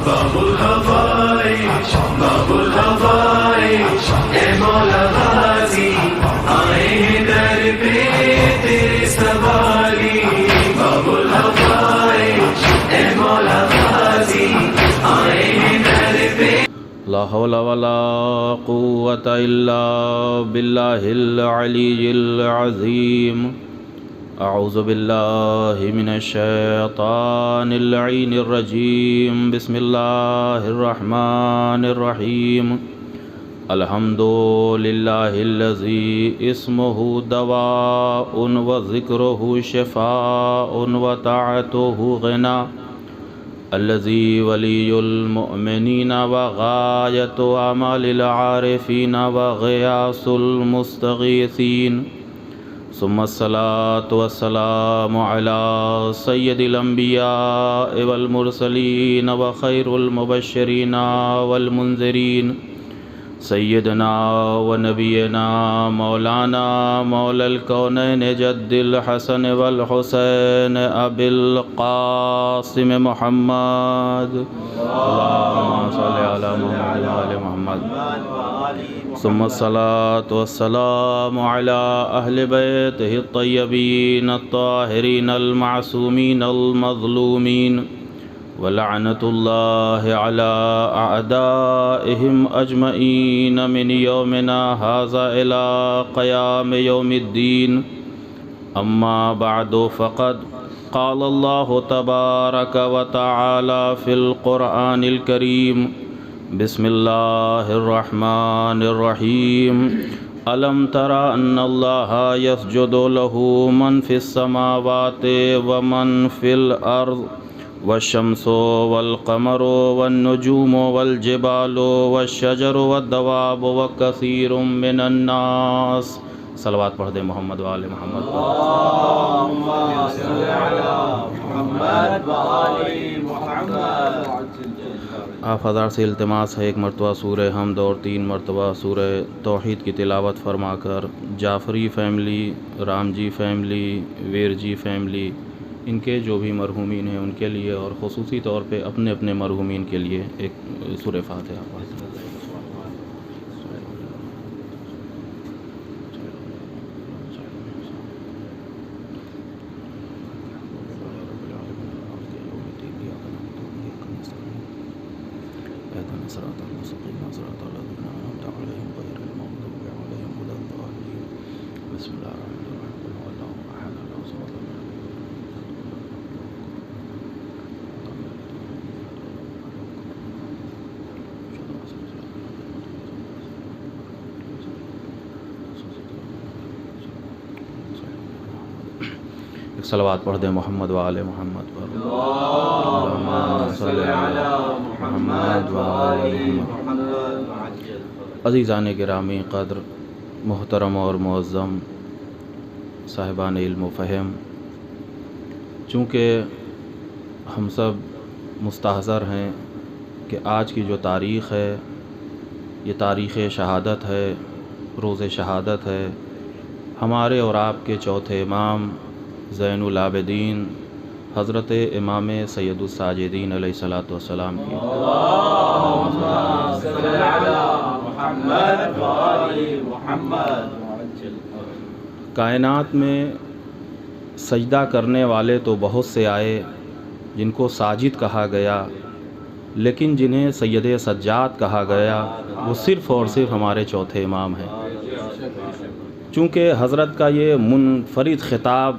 بابل ہوائش بابل ہوائش اے مولا غازی آئے ہیں در پہ تیرے سوالی بابل ہوائش اے مولا غازی آئے ہیں در پہ لا حول ولا قوة الا باللہ العلی العظیم اعوذ باللہ من الشیطان اللعین الرجیم بسم اللہ الرحمن الرحیم الحمد للہ الذی اسمہ دواء وذکرہ شفاء وطاعتہ غنا الذي ولي المؤمنين وغاية آمال العارفين وغياث المستغيثين ثم الصلاة والسلام على سيد الأنبياء والمرسلين وخير المبشرين والمنذرين سيدنا ونبينا مولانا مولى الكونين جد الحسن والحسين أبي القاسم محمد اللهم صل على محمد وآل محمد ثم الصلاة والسلام على أهل بيته الطيبين الطاهرين المعصومين المظلومين ولعنة الله على أعدائهم أجمعين من يومنا هذا إلى قيام يوم الدين أما بعد فقد قال الله تبارك وتعالى في القرآن الكريم بسم الله الرحمن الرحيم ألم تر أن الله يسجد له من في السماوات ومن في الأرض والشمس والقمر والنجوم والجبال والشجر والدواب وكثير من الناس صلوات پڑھ دیں محمد وآل محمد اللهم صل على محمد وآل محمد. آپ حضرات سے التماس ہے ایک مرتبہ سورہ حمد اور 3 مرتبہ سورہ توحید کی تلاوت فرما کر جعفری فیملی، رام جی فیملی، ویر جی فیملی، ان کے جو بھی مرحومین ہیں ان کے لیے اور خصوصی طور پہ اپنے اپنے مرحومین کے لیے ایک سورہ فاتحہ پڑھ دیں. بسم اللہ الرحمن ایک صلوات پڑھ دیں محمد وآل محمد پر. اللہم صل علی محمد وآل محمد. عزیزان گرامی قدر، محترم اور معظم صاحبان علم و فہم، چونکہ ہم سب مستحضر ہیں کہ آج کی جو تاریخ ہے یہ تاریخ شہادت ہے، روز شہادت ہے ہمارے اور آپ کے چوتھے امام زین العابدین حضرت امام سید الساجدین علیہ الصلاۃ والسلام کی. اللهم صل على محمد وآل محمد. کائنات میں سجدہ کرنے والے تو بہت سے آئے جن کو ساجد کہا گیا، لیکن جنہیں سید سجاد کہا گیا وہ صرف اور صرف ہمارے چوتھے امام ہیں. چونکہ حضرت کا یہ منفرد خطاب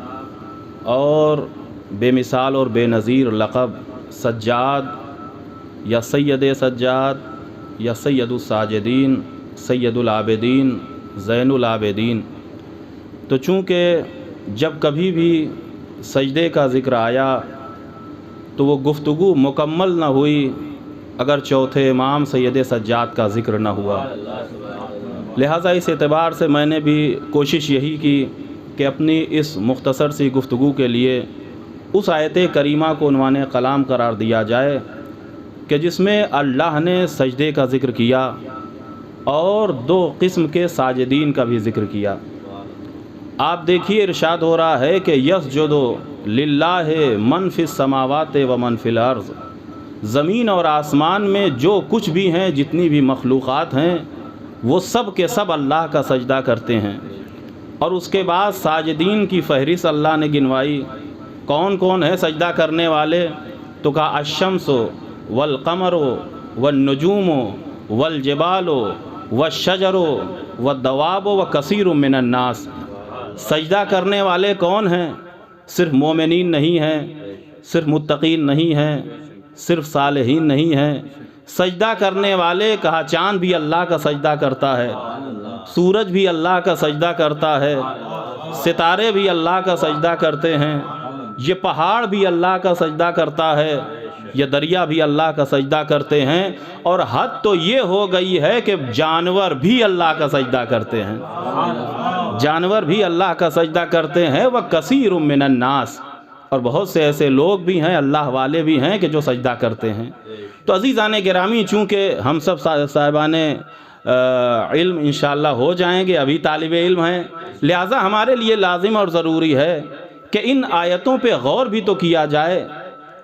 اور بے مثال اور بے نظیر لقب سجاد یا سید سجاد یا سید الساجدین، سید العابدین، زین العابدین، تو چونکہ جب کبھی بھی سجدے کا ذکر آیا تو وہ گفتگو مکمل نہ ہوئی اگر چوتھے امام سید سجاد کا ذکر نہ ہوا. لہٰذا اس اعتبار سے میں نے بھی کوشش یہی کی کہ اپنی اس مختصر سی گفتگو کے لیے اس آیت کریمہ کو عنوان کلام قرار دیا جائے کہ جس میں اللہ نے سجدے کا ذکر کیا اور 2 قسم کے ساجدین کا بھی ذکر کیا. آپ دیکھیے ارشاد ہو رہا ہے کہ یسجد للہ من فی السماوات و من فی الارض، زمین اور آسمان میں جو کچھ بھی ہیں، جتنی بھی مخلوقات ہیں، وہ سب کے سب اللہ کا سجدہ کرتے ہیں۔ اور اس کے بعد ساجدین کی فہرست اللہ نے گنوائی، کون کون ہے سجدہ کرنے والے؟ تو کہا الشمس والقمر والنجوم والجبال والشجر والدواب وکثیر من الناس۔ سجدہ کرنے والے کون ہیں؟ صرف مومنین نہیں ہیں، صرف متقین نہیں ہیں، صرف صالحین نہیں ہیں۔ سجدہ کرنے والے کہا چاند بھی اللہ کا سجدہ کرتا ہے، سورج بھی اللہ کا سجدہ کرتا ہے، ستارے بھی اللہ کا سجدہ کرتے ہیں، یہ پہاڑ بھی اللہ کا سجدہ کرتا ہے، یہ دریا بھی اللہ کا سجدہ کرتے ہیں، اور حد تو یہ ہو گئی ہے کہ جانور بھی اللہ کا سجدہ کرتے ہیں، جانور بھی اللہ کا سجدہ کرتے ہیں۔ وَكَثِيرٌ مِّنَ النَّاسِ، اور بہت سے ایسے لوگ بھی ہیں، اللہ والے بھی ہیں کہ جو سجدہ کرتے ہیں۔ تو عزیزان گرامی، چونکہ ہم سب صاحبان علم انشاءاللہ ہو جائیں گے، ابھی طالب علم ہیں، لہٰذا ہمارے لیے لازم اور ضروری ہے کہ ان آیتوں پہ غور بھی تو کیا جائے۔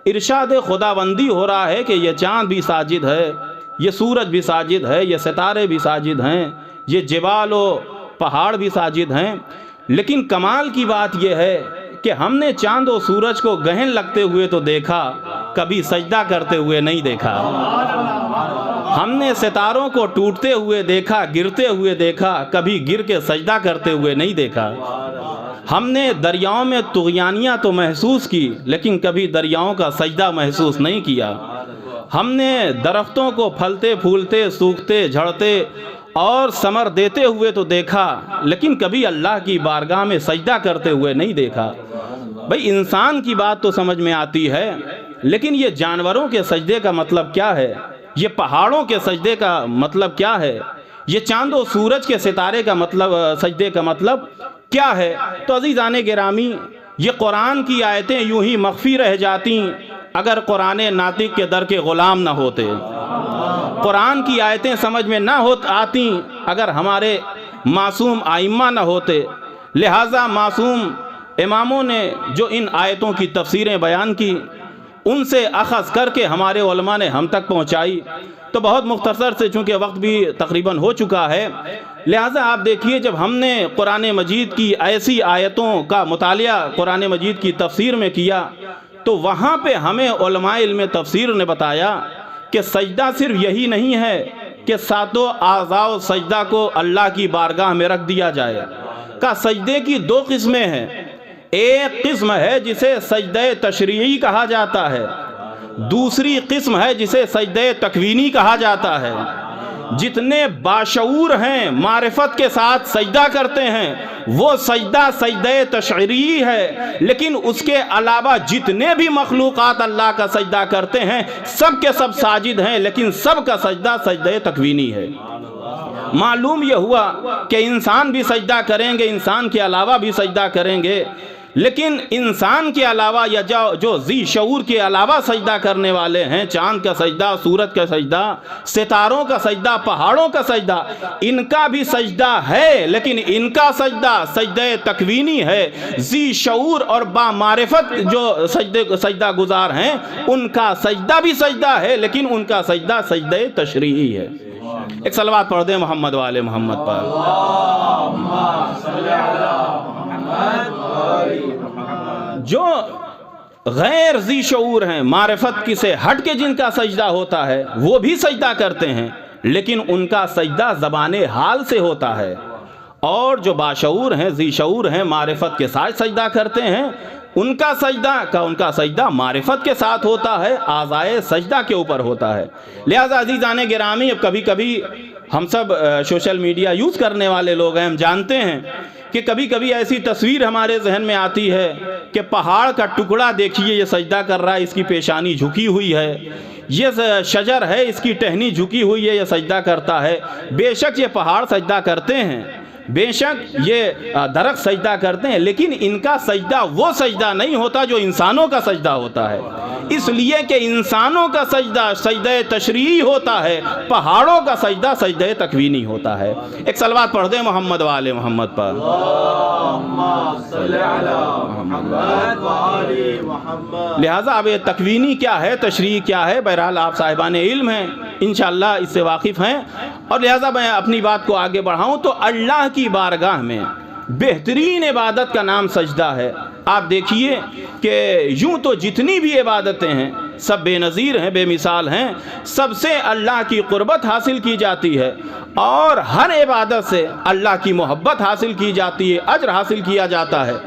ارشاد خداوندی ہو رہا ہے کہ یہ چاند بھی ساجد ہے، یہ سورج بھی ساجد ہے، یہ ستارے بھی ساجد ہیں، یہ جبال و پہاڑ بھی ساجد ہیں، لیکن کمال کی بات یہ ہے کہ ہم نے چاند و سورج کو گہن لگتے ہوئے تو دیکھا، کبھی سجدہ کرتے ہوئے نہیں دیکھا۔ ہم نے ستاروں کو ٹوٹتے ہوئے دیکھا، گرتے ہوئے دیکھا، کبھی گر کے سجدہ کرتے ہوئے نہیں دیکھا۔ ہم نے دریاؤں میں طغیانیاں تو محسوس کی، لیکن کبھی دریاؤں کا سجدہ محسوس نہیں کیا۔ ہم نے درختوں کو پھلتے پھولتے، سوکھتے جھڑتے اور ثمر دیتے ہوئے تو دیکھا، لیکن کبھی اللہ کی بارگاہ میں سجدہ کرتے ہوئے نہیں دیکھا۔ بھئی انسان کی بات تو سمجھ میں آتی ہے، لیکن یہ جانوروں کے سجدے کا مطلب کیا ہے؟ یہ پہاڑوں کے سجدے کا مطلب کیا ہے؟ یہ چاند و سورج کے ستارے کا مطلب، سجدے کا مطلب کیا ہے؟ تو عزیزان گرامی، یہ قرآن کی آیتیں یوں ہی مخفی رہ جاتی اگر قرآن ناطق کے در کے غلام نہ ہوتے، قرآن کی آیتیں سمجھ میں نہ آتی اگر ہمارے معصوم ائمہ نہ ہوتے۔ لہٰذا معصوم اماموں نے جو ان آیتوں کی تفسیریں بیان کی، ان سے اخذ کر کے ہمارے علماء نے ہم تک پہنچائی۔ تو بہت مختصر سے، چونکہ وقت بھی تقریباً ہو چکا ہے، لہٰذا آپ دیکھیے جب ہم نے قرآن مجید کی ایسی آیتوں کا مطالعہ قرآن مجید کی تفسیر میں کیا، تو وہاں پہ ہمیں علماء علم تفسیر نے بتایا کہ سجدہ صرف یہی نہیں ہے کہ ساتوں اعضاء و سجدہ کو اللہ کی بارگاہ میں رکھ دیا جائے۔ کہ سجدے کی دو قسمیں ہیں، ایک قسم ہے جسے سجدہ تشریعی کہا جاتا ہے، دوسری قسم ہے جسے سجدہ تکوینی کہا جاتا ہے۔ جتنے باشعور ہیں معرفت کے ساتھ سجدہ کرتے ہیں وہ سجدہ سجدہ تشریعی ہے، لیکن اس کے علاوہ جتنے بھی مخلوقات اللہ کا سجدہ کرتے ہیں سب کے سب ساجد ہیں، لیکن سب کا سجدہ سجدہ تکوینی ہے۔ معلوم یہ ہوا کہ انسان بھی سجدہ کریں گے، انسان کے علاوہ بھی سجدہ کریں گے، لیکن انسان کے علاوہ یا جو ذی شعور کے علاوہ سجدہ کرنے والے ہیں، چاند کا سجدہ، سورج کا سجدہ، ستاروں کا سجدہ، پہاڑوں کا سجدہ، ان کا بھی سجدہ ہے، لیکن ان کا سجدہ سجدہ تکوینی ہے۔ ذی شعور اور با معرفت جو سجدہ گزار ہیں ان کا سجدہ بھی سجدہ ہے، لیکن ان کا سجدہ سجدہ تشریعی ہے۔ ایک صلوات پڑھ دیں محمد والے محمد پر۔ جو غیر ذی شعور ہیں، معرفت کی سے ہٹ کے جن کا سجدہ ہوتا ہے وہ بھی سجدہ کرتے ہیں، لیکن ان کا سجدہ زبان حال سے ہوتا ہے، اور جو باشعور ہیں، ذی شعور ہیں، معرفت کے ساتھ سجدہ کرتے ہیں، ان کا سجدہ معرفت کے ساتھ ہوتا ہے، اعضائے سجدہ کے اوپر ہوتا ہے۔ لہذا عزیزان گرامی، اب کبھی کبھی ہم سب سوشل میڈیا یوز کرنے والے لوگ ہیں، ہم جانتے ہیں کہ کبھی کبھی ایسی تصویر ہمارے ذہن میں آتی ہے کہ پہاڑ کا ٹکڑا دیکھیے یہ سجدہ کر رہا ہے، اس کی پیشانی جھکی ہوئی ہے، یہ شجر ہے اس کی ٹہنی جھکی ہوئی ہے، یہ سجدہ کرتا ہے۔ بے شک یہ پہاڑ سجدہ کرتے ہیں، بے شک یہ درخت سجدہ کرتے ہیں، لیکن ان کا سجدہ وہ سجدہ نہیں ہوتا جو انسانوں کا سجدہ ہوتا ہے، اس لیے کہ انسانوں کا سجدہ سجدہ تشریعی ہوتا ہے، پہاڑوں کا سجدہ سجدہ تکوینی ہوتا ہے۔ ایک صلوات پڑھ دیں محمد و آل محمد پر۔ لہٰذا اب یہ تکوینی کیا ہے، تشریعی کیا ہے، بہرحال آپ صاحبان علم ہیں، انشاءاللہ اس سے واقف ہیں، اور لہٰذا میں اپنی بات کو آگے بڑھاؤں تو اللہ کی بارگاہ میں بہترین عبادت کا نام سجدہ ہے۔ آپ دیکھیے کہ یوں تو جتنی بھی عبادتیں ہیں سب بے نظیر ہیں، بے مثال ہیں، سب سے اللہ کی قربت حاصل کی جاتی ہے، اور ہر عبادت سے اللہ کی محبت حاصل کی جاتی ہے، اجر حاصل کیا جاتا ہے۔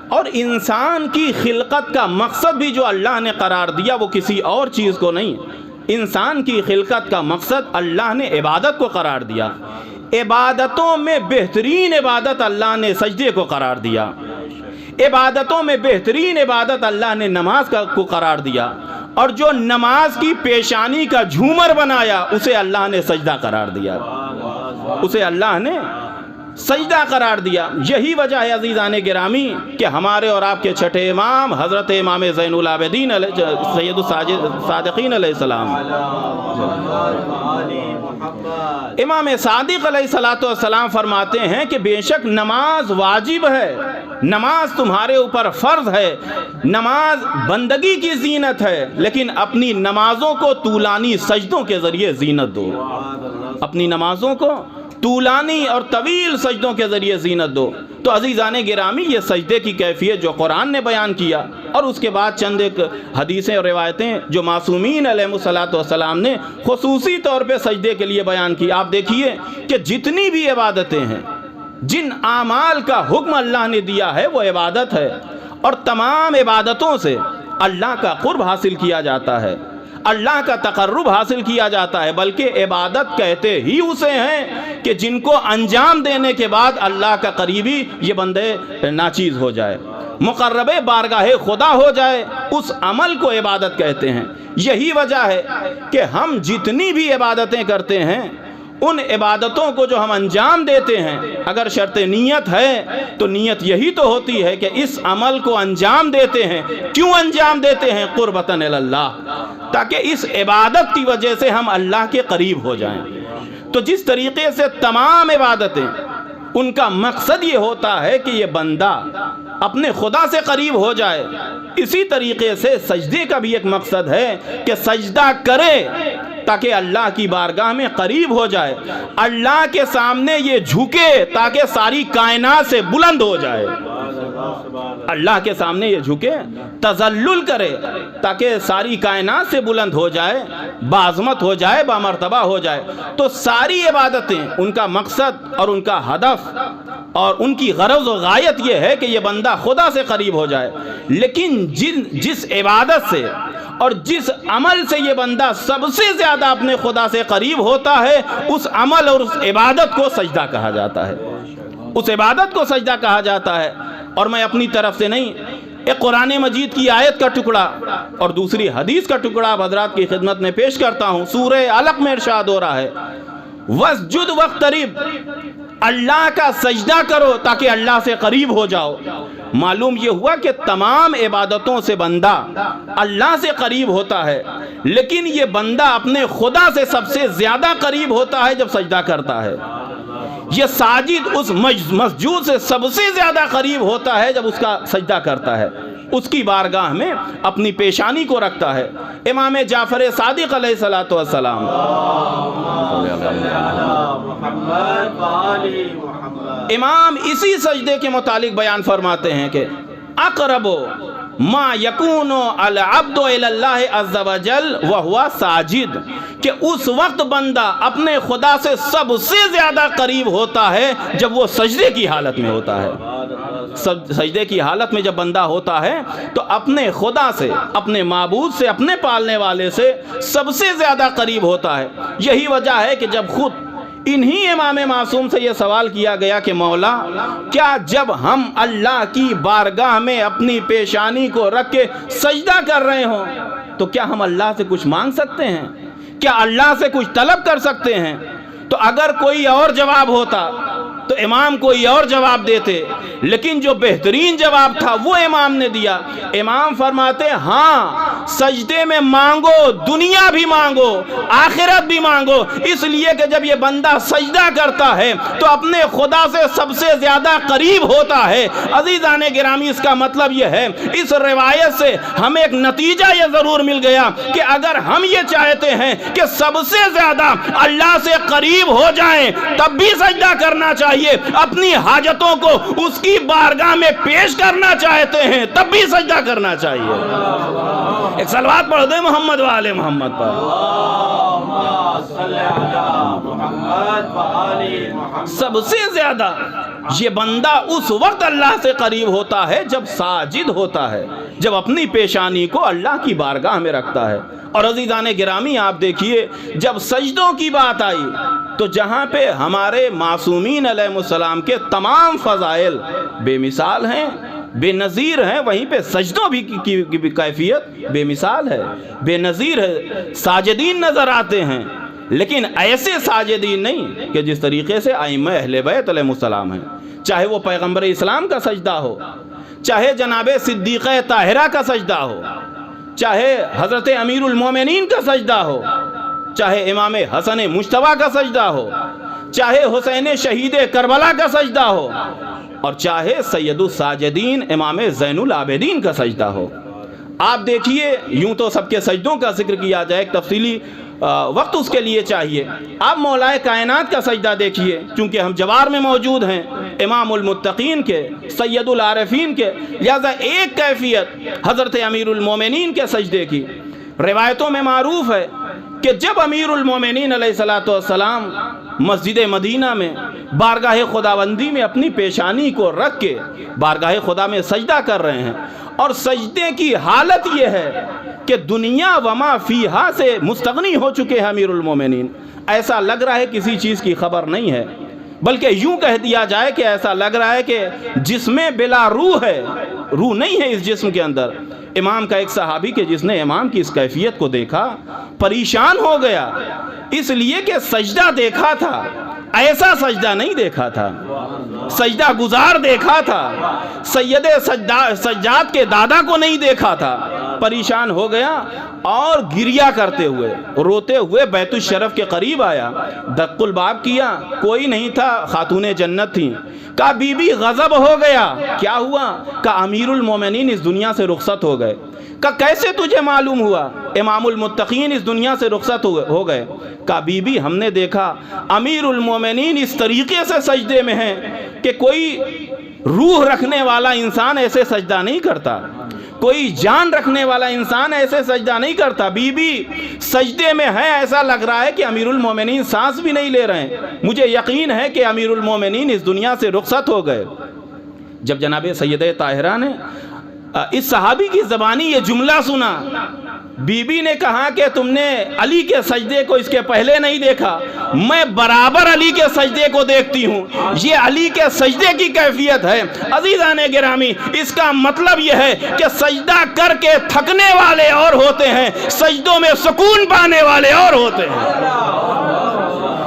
اور انسان کی خلقت کا مقصد بھی جو اللہ نے قرار دیا وہ کسی اور چیز کو نہیں، انسان کی خلقت کا مقصد اللہ نے عبادت کو قرار دیا۔ عبادتوں میں بہترین عبادت اللہ نے سجدے کو قرار دیا، عبادتوں میں بہترین عبادت اللہ نے نماز کو قرار دیا، اور جو نماز کی پیشانی کا جھومر بنایا اسے اللہ نے سجدہ قرار دیا، اسے اللہ نے سجدہ قرار دیا۔ یہی وجہ ہے عزیزان گرامی کہ ہمارے اور آپ کے چھٹے امام حضرت امام زین العابدین سید الصادقین علیہ السلام، امام صادق علیہ السلام فرماتے ہیں کہ بے شک نماز واجب ہے، نماز تمہارے اوپر فرض ہے، نماز بندگی کی زینت ہے، لیکن اپنی نمازوں کو طولانی سجدوں کے ذریعے زینت دو، اپنی نمازوں کو طولانی اور طویل سجدوں کے ذریعے زینت دو۔ تو عزیزان گرامی یہ سجدے کی کیفیت جو قرآن نے بیان کیا، اور اس کے بعد چند ایک حدیثیں اور روایتیں جو معصومین علیہ السلام نے خصوصی طور پہ سجدے کے لیے بیان کی۔ آپ دیکھیے کہ جتنی بھی عبادتیں ہیں، جن اعمال کا حکم اللہ نے دیا ہے وہ عبادت ہے، اور تمام عبادتوں سے اللہ کا قرب حاصل کیا جاتا ہے، اللہ کا تقرب حاصل کیا جاتا ہے، بلکہ عبادت کہتے ہی اسے ہیں کہ جن کو انجام دینے کے بعد اللہ کا قریبی یہ بندے ناچیز ہو جائے، مقرب بارگاہ خدا ہو جائے، اس عمل کو عبادت کہتے ہیں۔ یہی وجہ ہے کہ ہم جتنی بھی عبادتیں کرتے ہیں ان عبادتوں کو جو ہم انجام دیتے ہیں، اگر شرط نیت ہے تو نیت یہی تو ہوتی ہے کہ اس عمل کو انجام دیتے ہیں، کیوں انجام دیتے ہیں؟ قربتاً اللہ، تاکہ اس عبادت کی وجہ سے ہم اللہ کے قریب ہو جائیں۔ تو جس طریقے سے تمام عبادتیں ان کا مقصد یہ ہوتا ہے کہ یہ بندہ اپنے خدا سے قریب ہو جائے، اسی طریقے سے سجدے کا بھی ایک مقصد ہے کہ سجدہ کرے تاکہ اللہ کی بارگاہ میں قریب ہو جائے، اللہ کے سامنے یہ جھکے تاکہ ساری کائنات سے بلند ہو جائے، اللہ کے سامنے یہ جھکے، تذلل کرے تاکہ ساری کائنات سے بلند ہو جائے، بعظمت ہو جائے، بامرتبہ ہو جائے۔ تو ساری عبادتیں ان کا مقصد اور ان کا ہدف اور ان کی غرض و غایت یہ ہے کہ یہ بندہ خدا سے قریب ہو جائے، لیکن جس عبادت سے اور جس عمل سے یہ بندہ سب سے زیادہ اپنے خدا سے قریب ہوتا ہے، اس عمل اور اس عبادت کو سجدہ کہا جاتا ہے، اس عبادت کو سجدہ کہا جاتا ہے۔ اور میں اپنی طرف سے نہیں، ایک قرآن مجید کی آیت کا ٹکڑا اور دوسری حدیث کا ٹکڑا حضرات کی خدمت میں پیش کرتا ہوں۔ سورہ علق میں ارشاد ہو رہا ہے وَاسْجُدْ وَاقْتَرِب، اللہ کا سجدہ کرو تاکہ اللہ سے قریب ہو جاؤ۔ معلوم یہ ہوا کہ تمام عبادتوں سے بندہ اللہ سے قریب ہوتا ہے، لیکن یہ بندہ اپنے خدا سے سب سے زیادہ قریب ہوتا ہے جب سجدہ کرتا ہے۔ یہ ساجد اس مسجود سے سب سے زیادہ قریب ہوتا ہے جب اس کا سجدہ کرتا ہے، اس کی بارگاہ میں اپنی پیشانی کو رکھتا ہے۔ امام جعفر صادق علیہ السلام امام اسی سجدے کے متعلق بیان فرماتے ہیں کہ اقرب ما یکون العبد الی اللہ عز وجل وہو ساجد، کہ اس وقت بندہ اپنے خدا سے سب سے زیادہ قریب ہوتا ہے جب وہ سجدے کی حالت میں ہوتا ہے۔ سجدے کی حالت میں جب بندہ ہوتا ہے تو اپنے خدا سے، اپنے معبود سے، اپنے پالنے والے سے سب سے زیادہ قریب ہوتا ہے۔ یہی وجہ ہے کہ جب خود انہی امام معصوم سے یہ سوال کیا گیا کہ مولا، کیا جب ہم اللہ کی بارگاہ میں اپنی پیشانی کو رکھ کے سجدہ کر رہے ہوں تو کیا ہم اللہ سے کچھ مانگ سکتے ہیں؟ کیا اللہ سے کچھ طلب کر سکتے ہیں؟ تو اگر کوئی اور جواب ہوتا تو امام کوئی اور جواب دیتے، لیکن جو بہترین جواب تھا وہ امام نے دیا۔ امام فرماتے ہاں سجدے میں مانگو، دنیا بھی مانگو، آخرت بھی مانگو، اس لیے کہ جب یہ بندہ سجدہ کرتا ہے تو اپنے خدا سے سب سے زیادہ قریب ہوتا ہے۔ عزیزان گرامی، اس کا مطلب یہ ہے، اس روایت سے ہمیں ایک نتیجہ یہ ضرور مل گیا کہ اگر ہم یہ چاہتے ہیں کہ سب سے زیادہ اللہ سے قریب ہو جائیں تب بھی سجدہ کرنا چاہیے، اپنی حاجتوں کو اس کی بارگاہ میں پیش کرنا چاہتے ہیں تب بھی سجدہ کرنا چاہیے۔ ایک صلوات پڑھ دیں محمد والے محمد پر۔ سب سے زیادہ یہ بندہ اس وقت اللہ سے قریب ہوتا ہے جب ساجد ہوتا ہے، جب اپنی پیشانی کو اللہ کی بارگاہ میں رکھتا ہے۔ اور عزیزان گرامی آپ دیکھیے، جب سجدوں کی بات آئی تو جہاں پہ ہمارے معصومین علیہ السلام کے تمام فضائل بے مثال ہیں، بے نظیر ہیں، وہیں پہ سجدوں کی بھی کیفیت بے مثال ہے، بے نظیر ہے۔ ساجدین نظر آتے ہیں، لیکن ایسے ساجدین نہیں کہ جس طریقے سے ائمہ اہل بیت علیہ السلام ہیں، چاہے وہ پیغمبر اسلام کا سجدہ ہو، چاہے جناب صدیقہ طاہرہ کا سجدہ ہو، چاہے حضرت امیر المومنین کا سجدہ ہو، چاہے امام حسن مجتبیٰ کا سجدہ ہو، چاہے حسین شہید کربلا کا سجدہ ہو، اور چاہے سید الساجدین امام زین العابدین کا سجدہ ہو۔ آپ دیکھیے، یوں تو سب کے سجدوں کا ذکر کیا جائے، ایک تفصیلی وقت اس کے لیے چاہیے۔ آپ مولا کائنات کا سجدہ دیکھیے، چونکہ ہم جوار میں موجود ہیں، امام المتقین کے، سید العارفین کے، لہذا ایک کیفیت حضرت امیر المومنین کے سجدے کی روایتوں میں معروف ہے کہ جب امیر المومنین علیہ السلام مسجد مدینہ میں بارگاہ خداوندی میں اپنی پیشانی کو رکھ کے بارگاہ خدا میں سجدہ کر رہے ہیں، اور سجدے کی حالت یہ ہے کہ دنیا وما فیہا سے مستغنی ہو چکے ہیں امیر المومنین، ایسا لگ رہا ہے کسی چیز کی خبر نہیں ہے، بلکہ یوں کہہ دیا جائے کہ ایسا لگ رہا ہے کہ جسم بلا روح ہے، روح نہیں ہے اس جسم کے اندر۔ امام کا ایک صحابی کہ جس نے امام کی اس کیفیت کو دیکھا پریشان ہو گیا، اس لیے کہ سجدہ دیکھا تھا، ایسا سجدہ نہیں دیکھا تھا، سجدہ گزار دیکھا تھا، سید سجاد کے دادا کو نہیں دیکھا تھا۔ پریشان ہو گیا اور گریہ کرتے ہوئے، روتے ہوئے بیت الشرف کے قریب آیا، دق الباب کیا، کوئی نہیں تھا، خاتون جنت تھیں۔ کہا بی بی غضب ہو گیا، کیا ہوا؟ کہا امیر المومنین اس دنیا سے رخصت ہو گئے۔ کہا کیسے تجھے معلوم ہوا؟ امام المتقین اس دنیا سے رخصت ہو گئے۔ کہا بی بی ہم نے دیکھا امیر المومنین اس طریقے سے سجدے میں ہیں کہ کوئی روح رکھنے والا انسان ایسے سجدہ نہیں کرتا، کوئی جان رکھنے والا انسان ایسے سجدہ نہیں کرتا۔ بی بی سجدے میں ہے، ایسا لگ رہا ہے کہ امیر المومنین سانس بھی نہیں لے رہے ہیں، مجھے یقین ہے کہ امیر المومنین اس دنیا سے رخصت ہو گئے۔ جب جناب سیدہ طاہرہ نے اس صحابی کی زبانی یہ جملہ سنا، بی بی نے کہا کہ تم نے علی کے سجدے کو اس کے پہلے نہیں دیکھا، میں برابر علی کے سجدے کو دیکھتی ہوں، یہ علی کے سجدے کی کیفیت ہے۔ عزیزان گرامی، اس کا مطلب یہ ہے کہ سجدہ کر کے تھکنے والے اور ہوتے ہیں، سجدوں میں سکون پانے والے اور ہوتے ہیں۔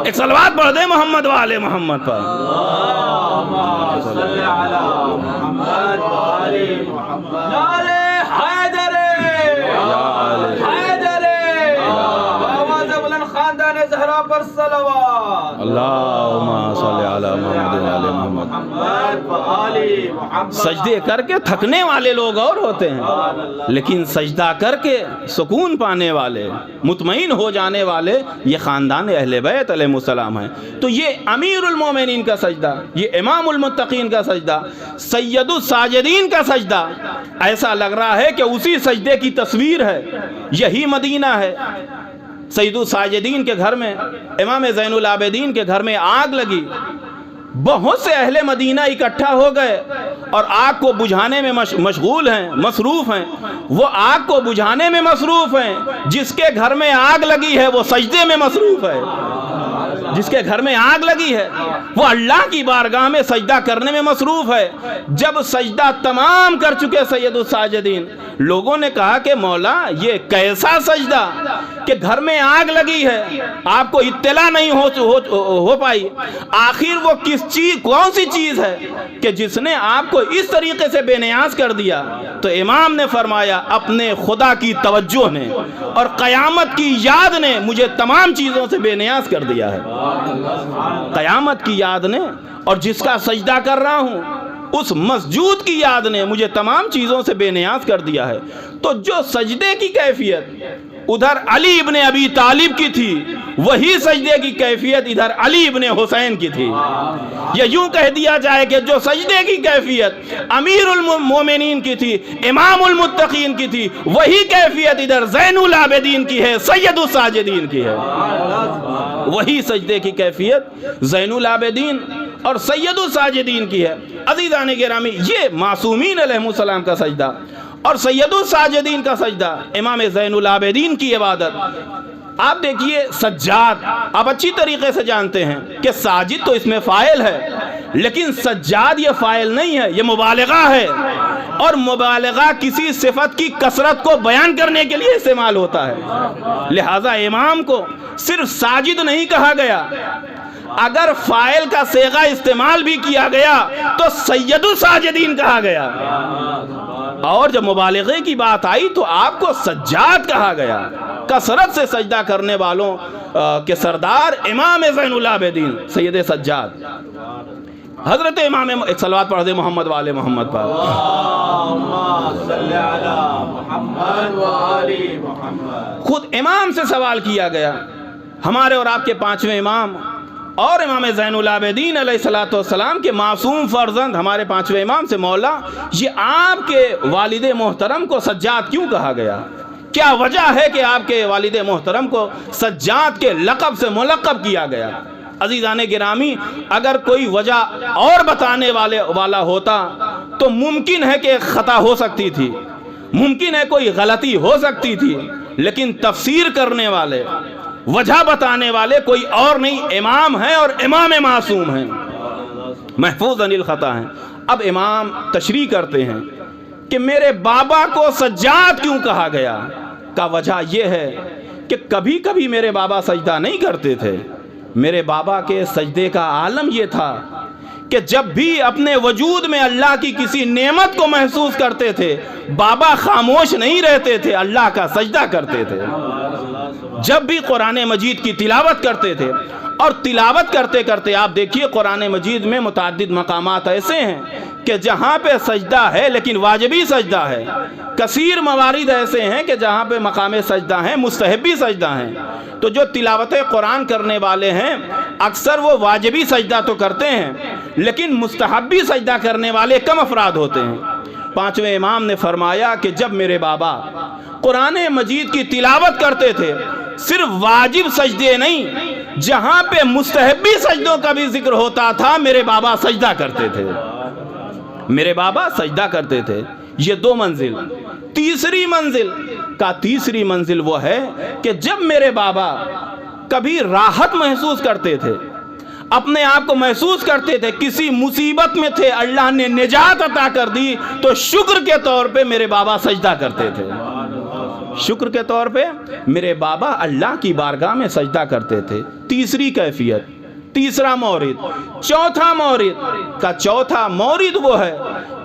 ایک صلوات پڑھ دیں محمد والے محمد پر۔ اللہم صلی علی محمد وعلی محمد۔ سجدے کر کے تھکنے والے لوگ اور ہوتے ہیں، لیکن سجدہ کر کے سکون پانے والے، مطمئن ہو جانے والے یہ خاندان اہل بیت علیہ السلام ہیں۔ تو یہ امیر المومنین کا سجدہ، یہ امام المتقین کا سجدہ، سید الساجدین کا سجدہ، ایسا لگ رہا ہے کہ اسی سجدے کی تصویر ہے، یہی مدینہ ہے۔ سید الساجدین کے گھر میں، امام زین العابدین کے گھر میں آگ لگی، بہت سے اہل مدینہ اکٹھا ہو گئے اور آگ کو بجھانے میں مشغول ہیں، مصروف ہیں۔ وہ آگ کو بجھانے میں مصروف ہیں، جس کے گھر میں آگ لگی ہے وہ سجدے میں مصروف ہے، جس کے گھر میں آگ لگی ہے وہ اللہ کی بارگاہ میں سجدہ کرنے میں مصروف ہے۔ جب سجدہ تمام کر چکے سید الساجدین، لوگوں نے کہا کہ مولا یہ کیسا سجدہ کہ گھر میں آگ لگی ہے, آپ کو اطلاع نہیں ہو پائی, آخر وہ کون سی چیز ہے کہ جس نے آپ کو اس طریقے سے بے نیاز کر دیا؟ تو امام نے فرمایا اپنے خدا کی توجہ نے اور قیامت کی یاد نے مجھے تمام چیزوں سے بے نیاز کر دیا ہے. قیامت کی یاد نے اور جس کا سجدہ کر رہا ہوں اس مسجود کی یاد نے مجھے تمام چیزوں سے بے نیاز کر دیا ہے. تو جو سجدے کی کیفیت ادھر علی ابن ابی طالب کی تھی, وہی سجدے کی کیفیت ادھر علی ابن حسین کی تھی. یا یوں کہہ دیا جائے کہ جو سجدے کی کیفیت امیر المومنین کی تھی, امام المتقین کی تھی, وہی کیفیت ادھر زین العابدین کی ہے, سید الساجدین کی ہے. وہی سجدے کی کیفیت زین العابدین اور سید الساجدین کی ہے. عزیزان گرامی, یہ معصومین علیہ السلام کا سجدہ اور سید الساجدین کا سجدہ, امام زین العابدین کی عبادت. آپ دیکھیے سجاد, آپ اچھی طریقے سے جانتے ہیں کہ ساجد تو اس میں فاعل ہے, لیکن سجاد یہ فاعل نہیں ہے, یہ مبالغہ ہے, اور مبالغہ کسی صفت کی کثرت کو بیان کرنے کے لیے استعمال ہوتا ہے. لہذا امام کو صرف ساجد نہیں کہا گیا, اگر فاعل کا صیغہ استعمال بھی کیا گیا تو سید الساجدین کہا گیا, اور جب مبالغے کی بات آئی تو آپ کو سجاد کہا گیا. کثرت سے سجدہ کرنے والوں کے سردار امام زین العابدین سید سجاد. حضرت امام, ایک صلوات پڑھ دے محمد والے محمد پر. خود امام سے سوال کیا گیا, ہمارے اور آپ کے پانچویں امام اور امام زین العابدین علیہ السلام کے معصوم فرزند ہمارے پانچویں امام سے, مولا یہ آپ کے والد محترم کو سجاد کیوں کہا گیا؟ کیا وجہ ہے کہ آپ کے والد محترم کو سجاد کے لقب سے ملقب کیا گیا؟ عزیزان گرامی, اگر کوئی وجہ اور بتانے والا ہوتا تو ممکن ہے کہ خطا ہو سکتی تھی, ممکن ہے کوئی غلطی ہو سکتی تھی, لیکن تفسیر کرنے والے, وجہ بتانے والے کوئی اور نہیں, امام ہیں اور امام معصوم ہیں, محفوظ عن الخطا ہیں. اب امام تشریح کرتے ہیں کہ میرے بابا کو سجاد کیوں کہا گیا؟ کا وجہ یہ ہے کہ کبھی کبھی میرے بابا سجدہ نہیں کرتے تھے. میرے بابا کے سجدے کا عالم یہ تھا کہ جب بھی اپنے وجود میں اللہ کی کسی نعمت کو محسوس کرتے تھے, بابا خاموش نہیں رہتے تھے, اللہ کا سجدہ کرتے تھے. جب بھی قرآن مجید کی تلاوت کرتے تھے, اور تلاوت کرتے کرتے آپ دیکھیے قرآن مجید میں متعدد مقامات ایسے ہیں کہ جہاں پہ سجدہ ہے لیکن واجبی سجدہ ہے, کثیر موارد ایسے ہیں کہ جہاں پہ مقام سجدہ ہیں, مستحبی سجدہ ہیں. تو جو تلاوت قرآن کرنے والے ہیں اکثر وہ واجبی سجدہ تو کرتے ہیں, لیکن مستحبی سجدہ کرنے والے کم افراد ہوتے ہیں. پانچویں امام نے فرمایا کہ جب میرے بابا قرآن مجید کی تلاوت کرتے تھے, صرف واجب سجدے نہیں, جہاں پہ مستحبی سجدوں کا بھی ذکر ہوتا تھا, میرے بابا سجدہ کرتے تھے. میرے بابا سجدہ کرتے تھے. یہ دو منزل. تیسری منزل وہ ہے کہ جب میرے بابا کبھی راحت محسوس کرتے تھے, اپنے آپ کو محسوس کرتے تھے کسی مصیبت میں تھے, اللہ نے نجات عطا کر دی, تو شکر کے طور پہ میرے بابا سجدہ کرتے تھے. شکر کے طور پہ میرے بابا اللہ کی بارگاہ میں سجدہ کرتے تھے. تیسری کیفیت, تیسرا مورد. چوتھا مورد وہ ہے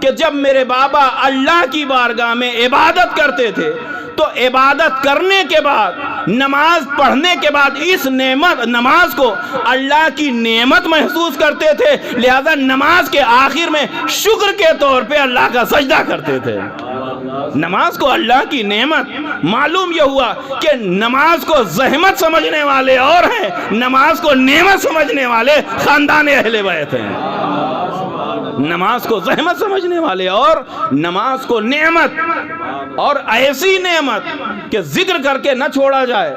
کہ جب میرے بابا اللہ کی بارگاہ میں عبادت کرتے تھے تو عبادت کرنے کے بعد, نماز پڑھنے کے بعد اس نماز کو اللہ کی نعمت محسوس کرتے تھے, لہذا نماز کے آخر میں شکر کے طور پہ اللہ کا سجدہ کرتے تھے. نماز کو اللہ کی نعمت, معلوم یہ ہوا کہ نماز کو زحمت سمجھنے والے اور ہیں, نماز کو نعمت سمجھنے والے خاندان اہل بیت ہیں. نماز کو زحمت سمجھنے والے اور نماز کو نعمت, اور ایسی نعمت کہ ذکر کر کے نہ چھوڑا جائے.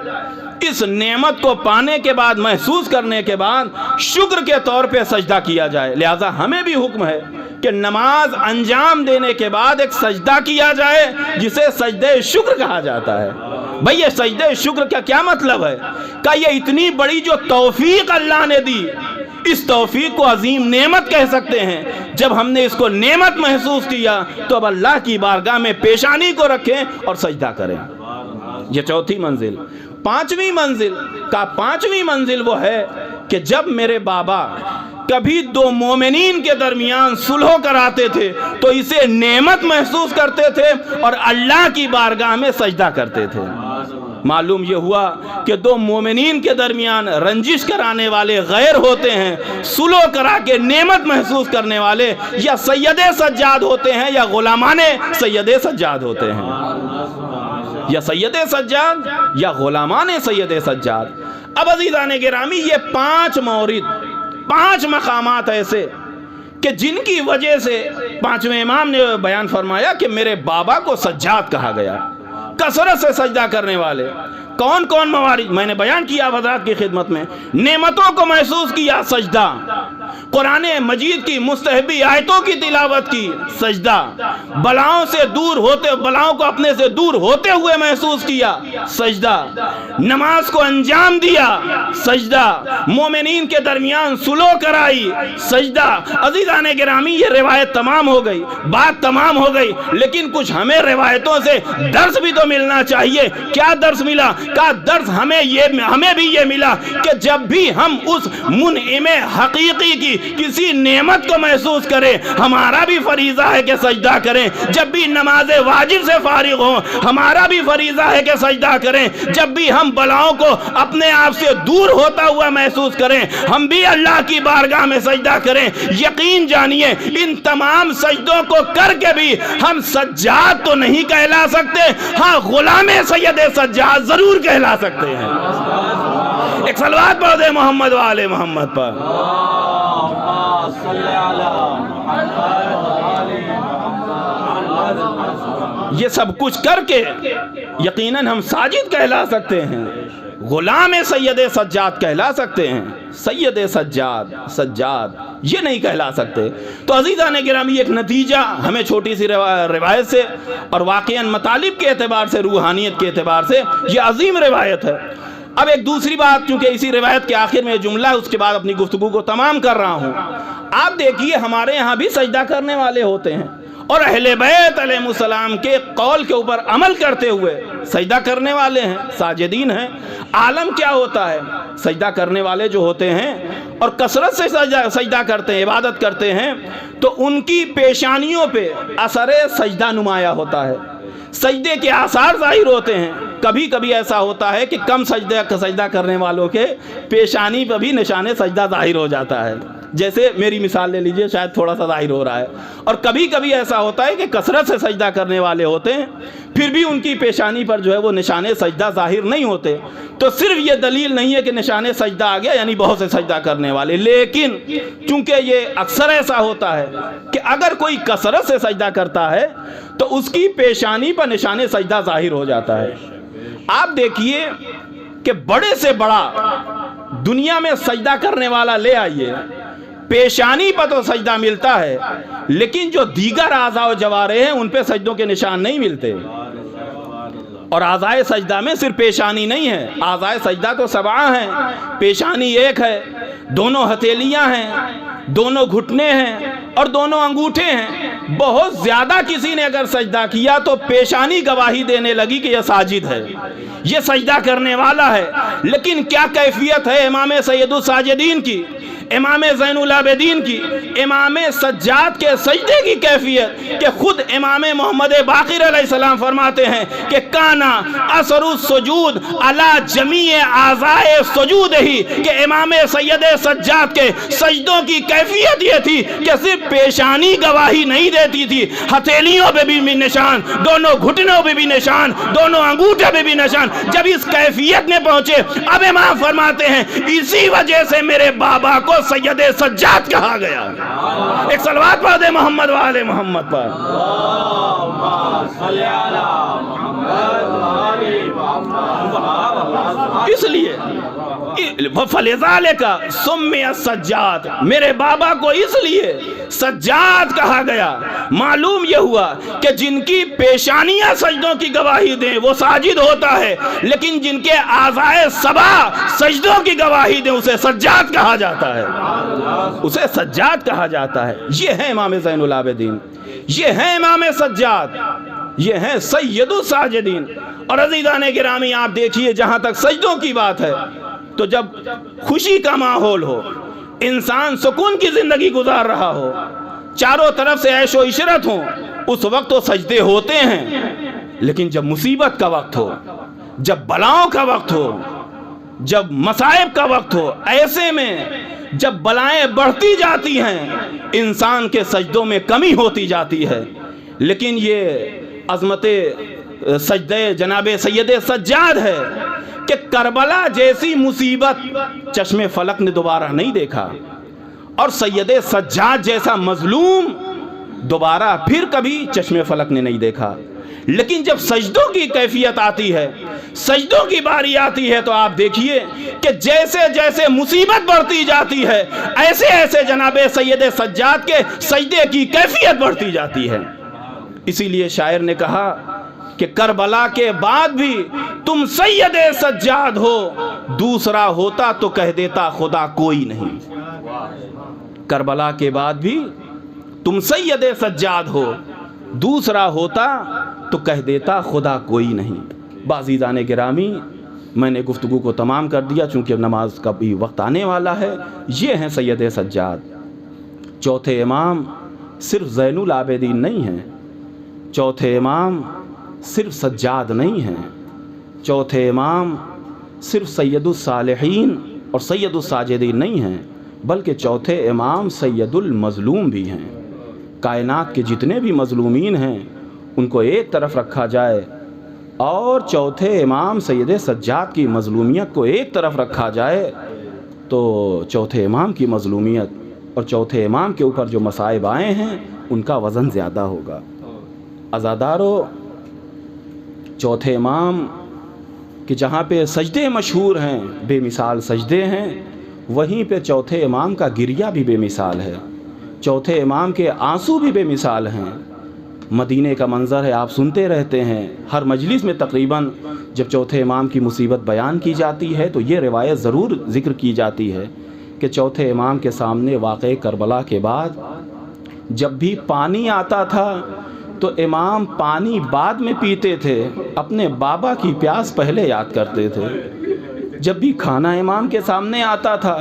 اس نعمت کو پانے کے بعد, محسوس کرنے کے بعد شکر کے طور پہ سجدہ کیا جائے. لہذا ہمیں بھی حکم ہے کہ نماز انجام دینے کے بعد ایک سجدہ کیا جائے جسے سجدہ شکر کہا جاتا ہے. بھئی یہ سجدہ شکر کا کیا مطلب ہے؟ کہ یہ اتنی بڑی جو توفیق اللہ نے دی اس توفیق کو عظیم نعمت کہہ سکتے ہیں۔ جب ہم نے اس کو نعمت محسوس کیا تو اب اللہ کی بارگاہ میں پیشانی کو رکھیں اور سجدہ کریں۔ یہ چوتھی منزل۔ پانچویں منزل وہ ہے کہ جب میرے بابا کبھی دو مومنین کے درمیان صلح کراتے تھے تو اسے نعمت محسوس کرتے تھے اور اللہ کی بارگاہ میں سجدہ کرتے تھے۔ معلوم یہ ہوا کہ دو مومنین کے درمیان رنجش کرانے والے غیر ہوتے ہیں، صلح کرا کے نعمت محسوس کرنے والے یا سید سجاد ہوتے ہیں یا غلامان سید سجاد ہوتے ہیں، یا سید سجاد یا غلامان سید سجاد۔ اب عزیزان گرامی، یہ 5 مورد، 5 مقامات ایسے کہ جن کی وجہ سے 5ویں امام نے بیان فرمایا کہ میرے بابا کو سجاد کہا گیا، کثرت سے سجدہ کرنے والے۔ کون کون موارد میں نے بیان کیا حضرات کی خدمت میں؟ نعمتوں کو محسوس کیا، سجدہ۔ قرآن مجید کی مستحبی آیتوں کی تلاوت کی، سجدہ۔ بلاؤں سے دور ہوتے، بلاؤں کو اپنے سے دور ہوتے ہوئے محسوس کیا، سجدہ۔ نماز کو انجام دیا، سجدہ۔ مومنین کے درمیان صلح کرائی، سجدہ۔ عزیزان گرامی، یہ روایت تمام ہو گئی، بات تمام ہو گئی، لیکن کچھ ہمیں روایتوں سے درس بھی تو ملنا چاہیے۔ کیا درس ملا؟ کا درس ہمیں بھی یہ ملا کہ جب بھی ہم اس منعم حقیقی کی کسی نعمت کو محسوس کریں، ہمارا بھی فریضہ ہے کہ سجدہ کریں۔ جب بھی نماز واجب سے فارغ ہوں، ہمارا بھی فریضہ ہے کہ سجدہ کریں۔ جب بھی ہم بلاؤں کو اپنے آپ سے دور ہوتا ہوا محسوس کریں، ہم بھی اللہ کی بارگاہ میں سجدہ کریں۔ یقین جانیے، ان تمام سجدوں کو کر کے بھی ہم سجاد تو نہیں کہلا سکتے، ہاں غلام سید سجاد ضرور کہلا سکتے ہیں۔ ایک صلوات پڑھ دے محمد والے محمد پر۔ یہ سب کچھ کر کے یقیناً ہم ساجد کہلا سکتے ہیں، غلام سید سجاد کہلا سکتے ہیں، سید سجاد یہ نہیں کہلا سکتے۔ تو عزیزان گرامی، ایک نتیجہ ہمیں چھوٹی سی روایت سے اور واقعاً مطالب کے اعتبار سے، روحانیت کے اعتبار سے یہ عظیم روایت ہے۔ اب ایک دوسری بات، چونکہ اسی روایت کے آخر میں جملہ، اس کے بعد اپنی گفتگو کو تمام کر رہا ہوں۔ آپ دیکھیے، ہمارے یہاں بھی سجدہ کرنے والے ہوتے ہیں اور اہل بیت علیہ السلام کے قول کے اوپر عمل کرتے ہوئے سجدہ کرنے والے ہیں، ساجدین ہیں۔ عالم کیا ہوتا ہے؟ سجدہ کرنے والے جو ہوتے ہیں اور کثرت سے سجدہ کرتے ہیں، عبادت کرتے ہیں، تو ان کی پیشانیوں پہ اثر سجدہ نمایاں ہوتا ہے، سجدے کے آثار ظاہر ہوتے ہیں۔ کبھی کبھی ایسا ہوتا ہے کہ کم سجدہ کرنے والوں کے پیشانی پہ بھی نشان سجدہ ظاہر ہو جاتا ہے، جیسے میری مثال لے لیجئے، شاید تھوڑا سا ظاہر ہو رہا ہے۔ اور کبھی کبھی ایسا ہوتا ہے کہ کثرت سے سجدہ کرنے والے ہوتے ہیں، پھر بھی ان کی پیشانی پر جو ہے وہ نشان سجدہ ظاہر نہیں ہوتے۔ تو صرف یہ دلیل نہیں ہے کہ نشان سجدہ آ گیا یعنی بہت سے سجدہ کرنے والے، لیکن چونکہ یہ اکثر ایسا ہوتا ہے کہ اگر کوئی کثرت سے سجدہ کرتا ہے تو اس کی پیشانی پر نشان سجدہ ظاہر ہو جاتا ہے۔ آپ دیکھیے کہ بڑے سے بڑا دنیا میں سجدہ کرنے والا لے آئیے، پیشانی پر تو سجدہ ملتا ہے، لیکن جو دیگر اعضاء و جوارح ہیں ان پہ سجدوں کے نشان نہیں ملتے۔ اور اعضاء سجدہ میں صرف پیشانی نہیں ہے، اعضاء سجدہ تو 7 ہیں، پیشانی 1 ہے، دونوں ہتھیلیاں ہیں، دونوں گھٹنے ہیں اور دونوں انگوٹھے ہیں۔ بہت زیادہ کسی نے اگر سجدہ کیا تو پیشانی گواہی دینے لگی کہ یہ ساجد ہے، یہ سجدہ کرنے والا ہے۔ لیکن کیا کیفیت ہے امام سید الساجدین کی، امام زین العابدین کی، امام سجاد کے سجدے کی کیفیت کہ خود امام محمد باقر علیہ السلام فرماتے ہیں کہ کانا اثر السجود علی جمیع اعضاء السجود ہی، کہ امام سید سجاد کے سجدوں کی کیفیت یہ تھی کہ صرف پیشانی گواہی نہیں دیتی تھی، ہتھیلیوں پہ بھی نشان، دونوں گھٹنوں پہ بھی نشان، دونوں انگوٹھے پہ بھی نشان۔ جب اس کیفیت میں پہنچے، اب امام فرماتے ہیں اسی وجہ سے میرے بابا کو سید سجاد کہا گیا۔ ایک صلوات پڑھ دے محمد والے محمد پر۔ اس لیے فَلِذَالِكَ سُمِّيَ السَّجَّادُ، میرے بابا کو اس لیے سجاد کہا گیا۔ معلوم یہ ہوا کہ جن کی پیشانیاں سجدوں کی گواہی دیں وہ ساجد ہوتا ہے، لیکن جن کے اعضائے سبع سجدوں کی گواہی دیں اسے سجاد کہا جاتا ہے، اسے سجاد کہا جاتا ہے۔ یہ ہے امام زین العابدین، یہ ہے امام سجاد، یہ ہیں سید الساجدین۔ اور عزیزان گرامی آپ دیکھیے، جہاں تک سجدوں کی بات ہے تو جب خوشی کا ماحول ہو، انسان سکون کی زندگی گزار رہا ہو، چاروں طرف سے عیش و عشرت ہو، اس وقت تو سجدے ہوتے ہیں، لیکن جب مصیبت کا وقت ہو، جب بلاؤں کا وقت ہو، جب مصائب کا وقت ہو، ایسے میں جب بلائیں بڑھتی جاتی ہیں انسان کے سجدوں میں کمی ہوتی جاتی ہے۔ لیکن یہ عظمت سجدے جناب سید سجاد ہے کہ کربلا جیسی مصیبت چشم فلک نے دوبارہ نہیں دیکھا، اور سید سجاد جیسا مظلوم دوبارہ پھر کبھی چشم فلک نے نہیں دیکھا۔ لیکن جب سجدوں کی کیفیت آتی ہے، سجدوں کی باری آتی ہے، تو آپ دیکھیے کہ جیسے جیسے مصیبت بڑھتی جاتی ہے ایسے ایسے جناب سید سجاد کے سجدے کی کیفیت بڑھتی جاتی ہے۔ اسی لیے شاعر نے کہا کہ کربلا کے بعد بھی تم سید سجاد ہو، دوسرا ہوتا تو کہہ دیتا خدا کوئی نہیں۔ کربلا کے بعد بھی تم سید سجاد ہو، دوسرا ہوتا تو کہہ دیتا خدا کوئی نہیں۔ عزیزان گرامی، میں نے گفتگو کو تمام کر دیا چونکہ نماز کا بھی وقت آنے والا ہے۔ یہ ہیں سید سجاد۔ چوتھے امام صرف زین العابدین نہیں ہیں، چوتھے امام صرف سجاد نہیں ہیں، چوتھے امام صرف سید الصالحین اور سید الساجدین نہیں ہیں، بلکہ چوتھے امام سید المظلوم بھی ہیں۔ کائنات کے جتنے بھی مظلومین ہیں ان کو ایک طرف رکھا جائے اور چوتھے امام سید سجاد کی مظلومیت کو ایک طرف رکھا جائے تو چوتھے امام کی مظلومیت اور چوتھے امام کے اوپر جو مصائب آئے ہیں ان کا وزن زیادہ ہوگا۔ عزادارو، چوتھے امام کہ جہاں پہ سجدے مشہور ہیں، بے مثال سجدے ہیں، وہیں پہ چوتھے امام کا گریہ بھی بے مثال ہے، چوتھے امام کے آنسو بھی بے مثال ہیں۔ مدینے کا منظر ہے، آپ سنتے رہتے ہیں، ہر مجلس میں تقریباً جب چوتھے امام کی مصیبت بیان کی جاتی ہے تو یہ روایت ضرور ذکر کی جاتی ہے کہ چوتھے امام کے سامنے واقع کربلا کے بعد جب بھی پانی آتا تھا تو امام پانی بعد میں پیتے تھے، اپنے بابا کی پیاس پہلے یاد کرتے تھے۔ جب بھی کھانا امام کے سامنے آتا تھا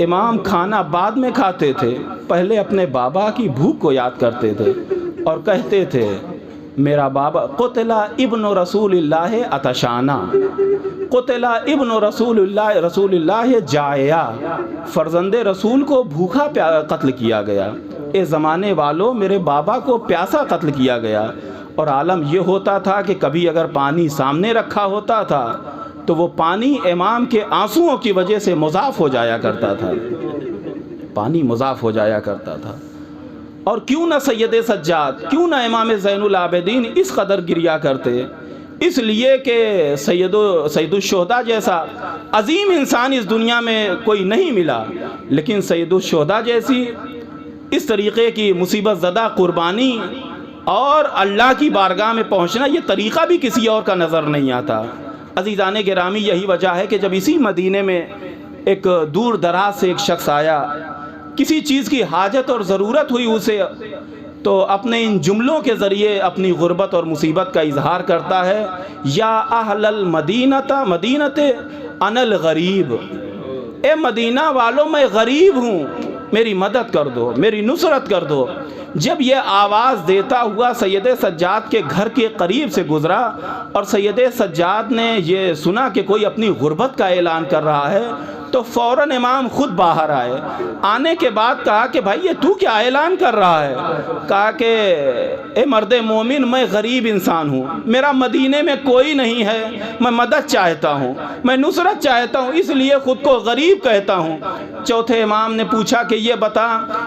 امام کھانا بعد میں کھاتے تھے، پہلے اپنے بابا کی بھوک کو یاد کرتے تھے اور کہتے تھے میرا بابا قتل ابن رسول اللہ عطشانہ، قتل ابن رسول اللہ جائیا، فرزند رسول کو بھوکا قتل کیا گیا، اے زمانے والوں میرے بابا کو پیاسا قتل کیا گیا۔ اور عالم یہ ہوتا تھا کہ کبھی اگر پانی سامنے رکھا ہوتا تھا تو وہ پانی امام کے آنسوؤں کی وجہ سے مضاف ہو جایا کرتا تھا، پانی مضاف ہو جایا کرتا تھا۔ اور کیوں نہ سید سجاد، کیوں نہ امام زین العابدین اس قدر گریہ کرتے؟ اس لیے کہ سید الشہداء جیسا عظیم انسان اس دنیا میں کوئی نہیں ملا، لیکن سید الشہداء جیسی اس طریقے کی مصیبت زدہ قربانی اور اللہ کی بارگاہ میں پہنچنا، یہ طریقہ بھی کسی اور کا نظر نہیں آتا۔ عزیزان گرامی، یہی وجہ ہے کہ جب اسی مدینے میں ایک دور دراز سے ایک شخص آیا، کسی چیز کی حاجت اور ضرورت ہوئی اسے، تو اپنے ان جملوں کے ذریعے اپنی غربت اور مصیبت کا اظہار کرتا ہے، یا اہل المدینۃ مدینۃ انا الغریب، اے مدینہ والوں میں غریب ہوں، میری مدد کر دو، میری نصرت کر دو۔ جب یہ آواز دیتا ہوا سید سجاد کے گھر کے قریب سے گزرا اور سید سجاد نے یہ سنا کہ کوئی اپنی غربت کا اعلان کر رہا ہے، تو فوراً امام خود باہر آئے. آنے کے بعد کہا کہ بھائی یہ تو کیا اعلان کر رہا ہے؟ کہا کہ اے مرد مومن، میں غریب انسان ہوں، میرا مدینے میں کوئی نہیں ہے، میں مدد چاہتا ہوں، میں نصرت چاہتا ہوں، اس لیے خود کو غریب کہتا ہوں. چوتھے امام نے پوچھا کہ یہ بتا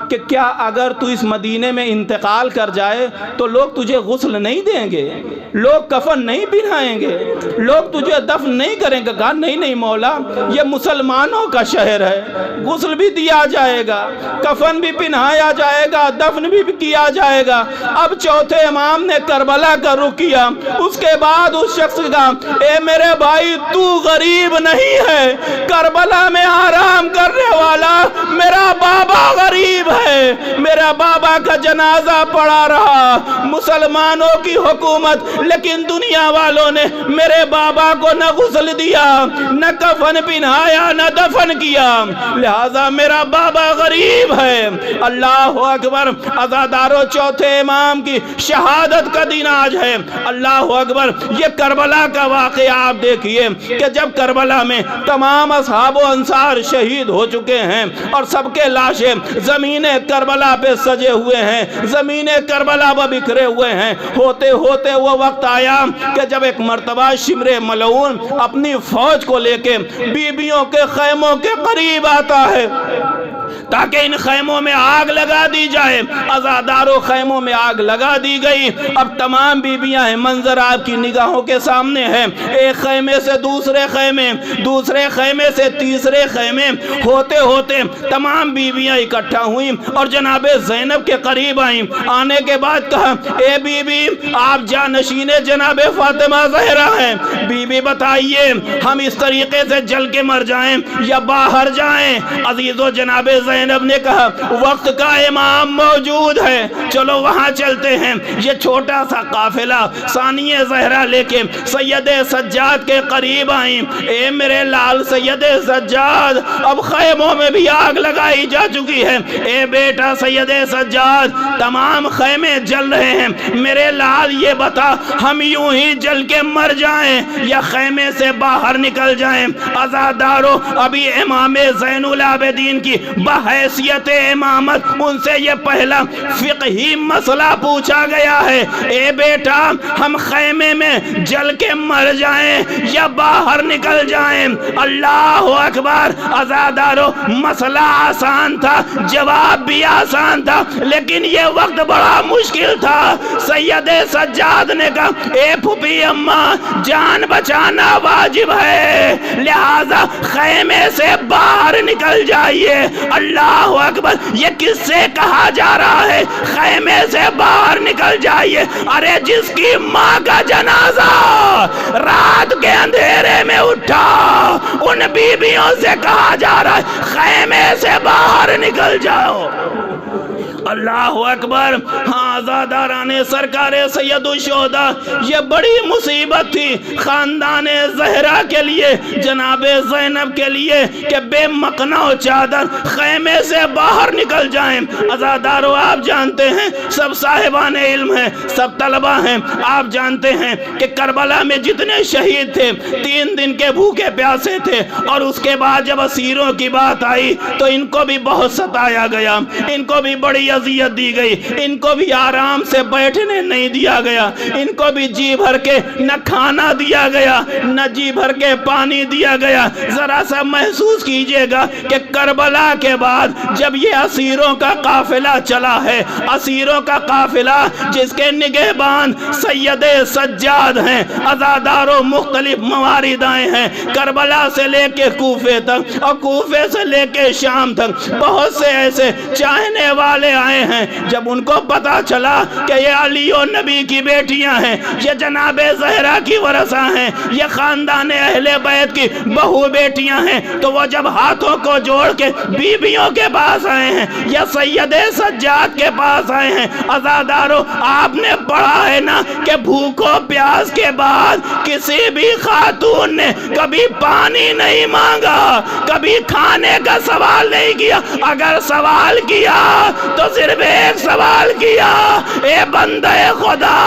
کہ کیا اگر تو اس مدینے میں انتقال کر جائے تو لوگ تجھے غسل نہیں دیں گے، لوگ کفن نہیں پہنائیں گے، لوگ تجھے دفن نہیں کریں گے؟ کہا نہیں نہیں مولا، یہ مسلمانوں کا شہر ہے، غسل بھی دیا جائے گا، کفن بھی پہنایا جائے گا، دفن بھی کیا جائے گا. اب چوتھے امام نے کربلا کا رخ کیا. اس کے بعد اس شخص کا اے میرے بھائی، تو غریب نہیں ہے، کربلا میں آرام کرنے والا میرا بابا غریب ہے. میرا بابا کا جنازہ پڑا رہا، مسلمانوں کی حکومت، لیکن دنیا والوں نے میرے بابا کو نہ غسل دیا، نہ کفن پہنایا، نہ دفن کیا، لہذا میرا بابا غریب ہے. اللہ اکبر. عزادارو، چوتھے امام کی شہادت کا دن آج ہے. اللہ اکبر. یہ کربلا کا واقعہ آپ دیکھیے کہ جب کربلا میں تمام اصحاب و انصار شہید ہو چکے ہیں اور سب کے لاشیں زمین کربلا پہ سجے ہوئے ہیں، زمین کربلا پہ بکھرے ہوئے ہیں، ہوتے ہوتے وہ وقت آیا کہ جب ایک مرتبہ شمر ملعون اپنی فوج کو لے کے بیبیوں کے خیموں کے قریب آتا ہے تاکہ ان خیموں میں آگ لگا دی جائے. عزادارو، خیموں میں آگ لگا دی گئی. اب تمام بیبیاں ہیں، منظر آپ کی نگاہوں کے سامنے ہے. ایک خیمے سے دوسرے خیمے، دوسرے خیمے سے تیسرے خیمے، ہوتے ہوتے تمام بیبیاں اکٹھا ہوئیں اور جناب زینب کے قریب آئیں. آنے کے بعد کہا اے بی بی، آپ جانشین جناب فاطمہ زہرا ہیں، بی بی بتائیے ہم اس طریقے سے جل کے مر جائیں یا باہر جائیں؟ عزیزو، جناب زینب نے کہا وقت کا امام موجود ہے، چلو وہاں چلتے ہیں. یہ چھوٹا سا قافلہ ثانیہ زہرا لے کے سید سجاد کے قریب آئیں. اے میرے لال سید سجاد، اب خیموں میں بھی آگ لگائی جا چکی ہے. اے بیٹا سید سجاد، تمام خیمے جل رہے ہیں، میرے لال یہ بتا ہم یوں ہی جل کے مر جائیں یا خیمے سے باہر نکل جائیں؟ عزادارو، ابھی امام زین العابدین کی بحیثیت امامت ان سے یہ پہلا فقہی مسئلہ پوچھا گیا ہے. اے بیٹا، ہم خیمے میں جل کے مر جائیں یا باہر نکل جائیں؟ اللہ اکبر. عزادارو، مسئلہ آسان تھا، جواب بھی آسان تھا، لیکن یہ وقت بڑا مشکل تھا. سید سجاد نے کہا اے پھوپھی اماں، جان بچانا واجب ہے، لہذا خیمے سے باہر نکل جائیے. اللہ اکبر. یہ کس سے کہا جا رہا ہے خیمے سے باہر نکل جائیے؟ ارے جس کی ماں کا جنازہ رات کے اندھیرے میں اٹھا، ان بیبیوں سے کہا جا رہا ہے خیمے سے باہر نکل جاؤ. اللہ اکبر. ہاں عزاداران سرکار سید الشہداء، یہ بڑی مصیبت تھی خاندان زہرا کے لیے، جناب زینب کے لیے کہ بے مقنع و چادر خیمے سے باہر نکل جائیں. عزادارو، آپ جانتے ہیں، سب صاحبان علم ہیں، سب طلبہ ہیں، آپ جانتے ہیں کہ کربلا میں جتنے شہید تھے 3 دن کے بھوکے پیاسے تھے، اور اس کے بعد جب اسیروں کی بات آئی تو ان کو بھی بہت ستایا گیا، ان کو بھی بڑی اذیت دی گئی، ان کو بھی آرام سے بیٹھنے نہیں دیا گیا، ان کو بھی جی بھر کے نہ کھانا دیا گیا، نہ جی بھر کے پانی دیا گیا. ذرا سا محسوس کیجئے گا کہ کربلا کے بعد جب یہ اسیروں کا قافلہ چلا ہے، اسیروں کا قافلہ جس کے نگہبان سید سجاد ہیں، عزاداروں مختلف موارد آئے ہیں، کربلا سے لے کے کوفے تک اور کوفے سے لے کے شام تک بہت سے ایسے چاہنے والے آئے ہیں. جب ان کو پتا چلا کہ یہ علی و نبی کی بیٹیاں ہیں، یہ جناب زہرا کی ورثہ ہیں، یہ خاندان اہل بیت کی بہو بیٹیاں ہیں، تو وہ جب ہاتھوں کو جوڑ کے بیویوں کے پاس آئے ہیں یا سید سجاد کے پاس آئے ہیں. عزادارو، آپ نے پڑھا ہے نا کہ بھوکو پیاس کے بعد کسی بھی خاتون نے کبھی پانی نہیں مانگا، کبھی کھانے کا سوال نہیں کیا. اگر سوال کیا تو صرف ایک سوال کیا، اے بندے خدا،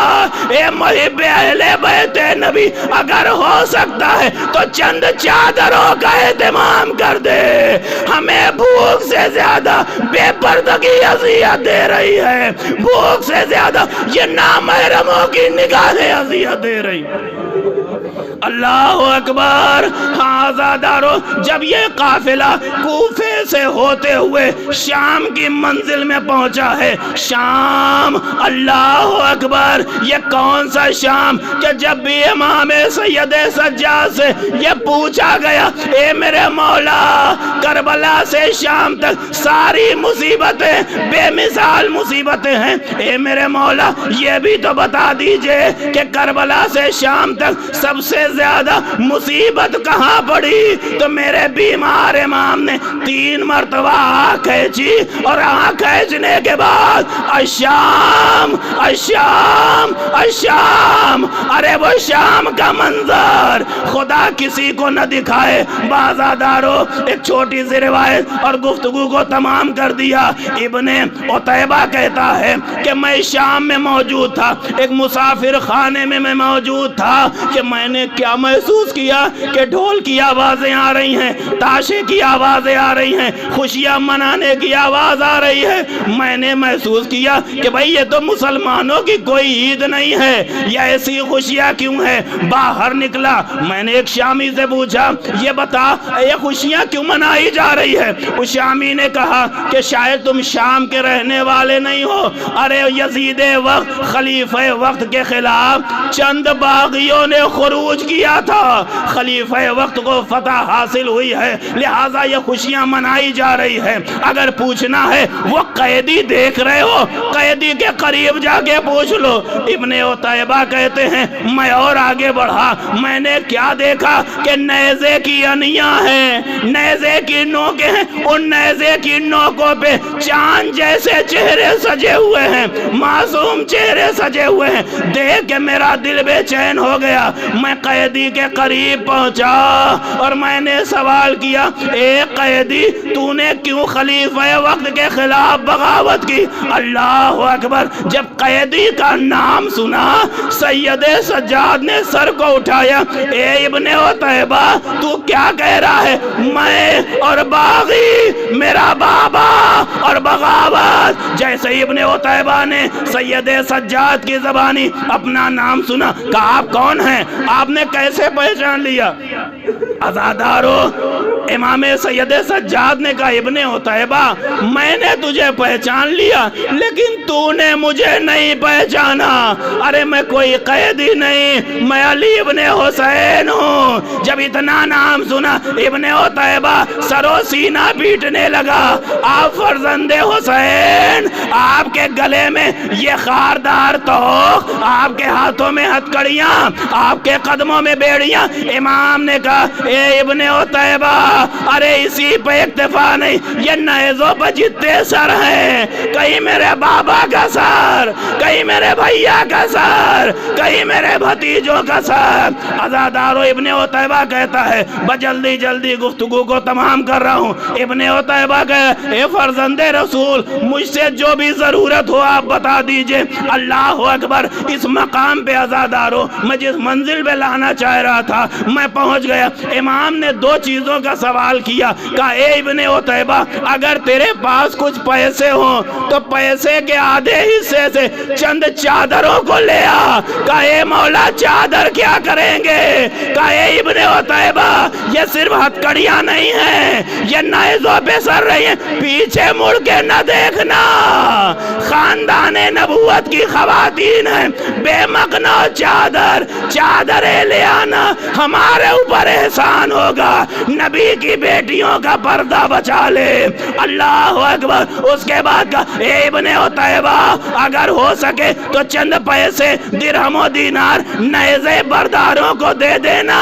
اے محب اہل بیت نبی، اگر ہو سکتا ہے تو چند چادروں کا اہتمام کر دے، ہمیں بھوک سے زیادہ بے پردگی اذیت دے رہی ہے، بھوک سے زیادہ یہ نامحرموں کی نگاہیں اذیت دے رہی ہیں۔ اللہ اکبر۔ ہاں عزادارو، جب یہ قافلہ کوفے سے ہوتے ہوئے شام کی منزل میں پہنچا ہے، شام، اللہ اکبر، یہ کون سا شام کہ جب بھی امام سید سجاد سے یہ پوچھا گیا، اے میرے مولا، کربلا سے شام تک ساری مصیبتیں بے مثال مصیبتیں ہیں، اے میرے مولا یہ بھی تو بتا دیجئے کہ کربلا سے شام تک سب سے زیادہ مصیبت کہاں پڑی؟ تو میرے بیمار امام نے 3 مرتبہ آنکھ کھینچی، اور آنکھ کھینچنے کے بعد الشام، الشام، الشام، ارے وہ شام کا منظر خدا کسی کو نہ دکھائے۔ بازادارو، ایک چھوٹی سی روایت اور گفتگو کو تمام کر دیا۔ ابن عتیبہ کہتا ہے کہ میں شام میں موجود تھا، ایک مسافر خانے میں میں موجود تھا کہ میں نے کیا محسوس کیا کہ ڈھول کی آوازیں آ رہی ہیں، تاشے کی آوازیں آ رہی ہیں، خوشیاں منانے کی آواز آ رہی ہے۔ میں نے محسوس کیا کہ بھئی یہ تو مسلمانوں کی کوئی عید نہیں ہے، یہ ایسی خوشیاں کیوں ہیں؟ باہر نکلا، میں نے ایک شامی سے پوچھا، یہ بتا یہ خوشیاں کیوں منائی جا رہی ہے؟ اس شامی نے کہا کہ شاید تم شام کے رہنے والے نہیں ہو، ارے یزید وقت، خلیفہ وقت کے خلاف چند باغیوں نے خروج کیا تھا، خلیفہ وقت کو فتح حاصل ہوئی ہے، لہٰذا یہ خوشیاں منائی جا رہی ہے۔ اگر پوچھنا ہے وہ قیدی دیکھ رہے ہو، قیدی کے قریب جا کے پوچھ لو۔ ابن عتیبہ کہتے ہیں میں اور آگے بڑھا، میں نے کیا دیکھا کہ نیزے کی انیاں ہیں، نیزے کی نوکیں ہیں، ان نیزے کی نوکوں پہ چاند جیسے چہرے سجے ہوئے ہیں، معصوم چہرے سجے ہوئے ہیں۔ دیکھ کے میرا دل بے چین ہو گیا۔ میں قیدی کے قریب پہنچا اور میں نے سوال کیا، اے قیدی تو نے کیوں خلیفہ وقت کے خلاف بغاوت کی؟ اللہ اکبر۔ جب قیدی کا نام سنا، سید سجاد نے سر کو اٹھایا، اے ابن عتیبہ تو کیا کہہ رہا ہے؟ میں اور باغی، میرا بابا اور بغاوت۔ جیسے ابن عتیبہ نے سید سجاد کی زبانی اپنا نام سنا، کہا آپ کون ہیں؟ آپ نے کیسے پہچان لیا؟ عزادارو، امام سید سجاد نے کہا ابن عتیبہ میں نے تجھے پہچان لیا، لیکن تو نے مجھے نہیں پہچانا۔ ارے میں کوئی قیدی نہیں، میں علی ابن حسین ہوں۔ جب اتنا نام سنا ابن عتیبہ سرو سینہ پیٹنے لگا۔ آپ فرزند حسین، آپ کے گلے میں یہ خاردار توق، آپ کے ہاتھوں میں ہتھکڑیاں، آپ کے قدموں میں بیڑیاں۔ امام نے کہا اے ابن عتیبہ، ارے اسی پہ اکتفا نہیں، یہ نیزوں پہ جتنے سر ہیں، کہیں میرے بابا کا سر، کہیں میرے بھیا کا سر، کہیں میرے بھتیجوں کا سر۔ عزادارو، ابن عتیبہ کہتا ہے بجلدی جلدی گفتگو کو تمام کر رہا ہوں۔ ابن عتیبہ کہے اے فرزند رسول، مجھ سے جو بھی ضرورت ہو آپ بتا دیجئے۔ اللہ اکبر۔ اس مقام پہ عزادارو، میں جس منزل پہ لانا چاہ رہا تھا میں پہنچ گیا۔ امام نے 2 چیزوں کا سوال کیا، کہا اے ابن عتیبہ اگر تیرے پاس کچھ پیسے ہوں تو پیسے کے آدھے حصے سے چند چادروں کو لے آ۔ کہا اے مولا چادر کیا کریں گے؟ کہا اے ابن عتیبہ یہ صرف ہتھکڑیاں نہیں ہیں، یہ نیزوں پہ سر رہی ہیں، پیچھے مڑ کے نہ دیکھنا، خاندان نبوت کی خواتین ہیں، بے مقنع چادر، چادریں لے آنا، ہمارے اوپر احسان ہوگا، نبی کی بیٹیوں کا پردہ بچا لے۔ اللہ اکبر۔ اس کے بعد کہا اے ابن عتیبہ اگر ہو سکے تو چند پیسے درہم و دینار نیزے برداروں کو دے دینا،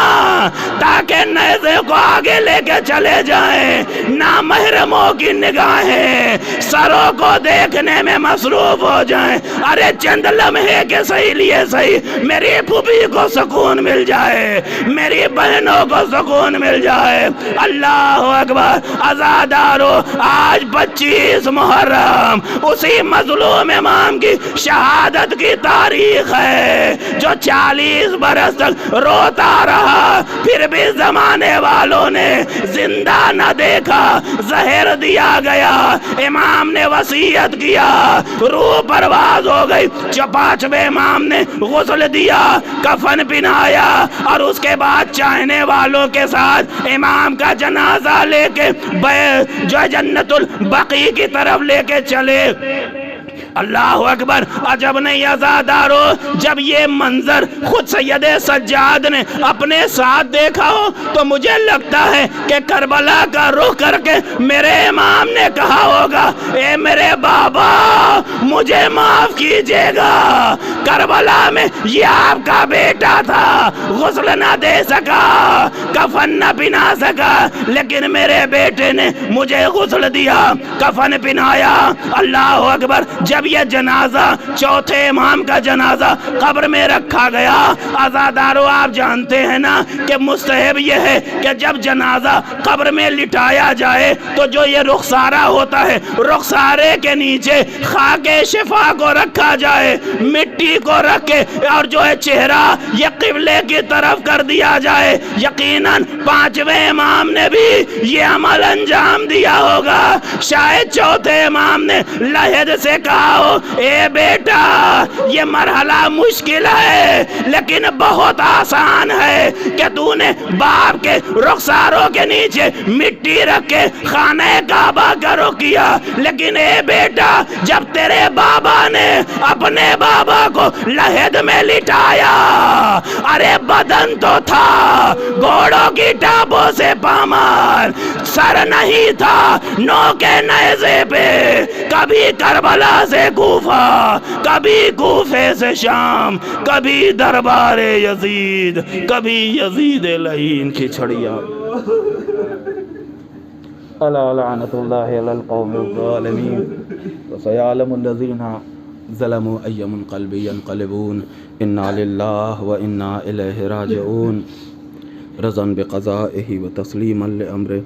تاکہ نیزے کو آگے لے کے چلے جائیں۔ نامحرموں کی نگاہیں سروں کو دیکھ دیکھنے میں مصروف ہو جائیں، ارے چند لمحے کے صحیح لیے صحیح میری پھوپھی کو سکون مل جائے، میری بہنوں کو سکون مل جائے۔ اللہ اکبر۔ عزادارو، آج 25 محرم اسی مظلوم امام کی شہادت کی تاریخ ہے جو 40 برس تک روتا رہا، پھر بھی زمانے والوں نے زندہ نہ دیکھا، زہر دیا گیا، امام نے وصیت کیا، روح پرواز ہو گئی، 5ویں امام نے غسل دیا، کفن پہنایا، اور اس کے بعد چاہنے والوں کے ساتھ امام کا جنازہ لے کے جو جنت البقیع کی طرف لے کے چلے۔ اللہ اکبر۔ عجب نہیں عزادارو، جب یہ منظر خود سید سجاد نے اپنے ساتھ دیکھا ہو تو مجھے لگتا ہے کہ کربلا کا رخ کر کے میرے امام نے کہا ہوگا، اے میرے بابا مجھے معاف کیجئے گا، کربلا میں یہ آپ کا بیٹا تھا، غسل نہ دے سکا، کفن نہ پہنا سکا، لیکن میرے بیٹے نے مجھے غسل دیا، کفن پہنایا۔ اللہ اکبر۔ جب یہ جنازہ 4تھے امام کا جنازہ قبر میں رکھا گیا، عزادارو آپ جانتے ہیں نا کہ مستحب یہ ہے کہ جب جنازہ قبر میں لٹایا جائے تو جو یہ رخسارہ ہوتا ہے، رخسارے کے نیچے خاک شفا کو رکھا جائے، مٹی کو رکھ کے، اور جو ہے چہرہ یہ قبلے کی طرف کر دیا جائے۔ یقیناً 5ویں امام نے بھی یہ عمل انجام دیا ہوگا۔ شاید 4تھے امام نے لہد سے کہا ہو، اے بیٹا یہ مرحلہ مشکل ہے لیکن بہت آسان ہے کہ تو نے باپ کے رخساروں کے نیچے مٹی رکھ کے خانہ کعبہ کا رخ کیا، لیکن اے بیٹا جب تیرے بابا نے اپنے بابا کو لہد میں لٹایا، ارے بدن تو تھا گھوڑوں کی ٹاپوں سے پامال، سر نہیں تھا نوکے نیزے پہ، کبھی کربلا سے کوفہ، کبھی کوفے سے شام، کبھی دربار یزید، کبھی یزید لعین کی چھڑیاں۔ الا لعنت اللہ علی القوم الظالمین وسیعلم الذین ظلموا ای منقلب ینقلبون انا للہ و انا الیہ راجعون رضا بقضائہ و تسلیما لامرہ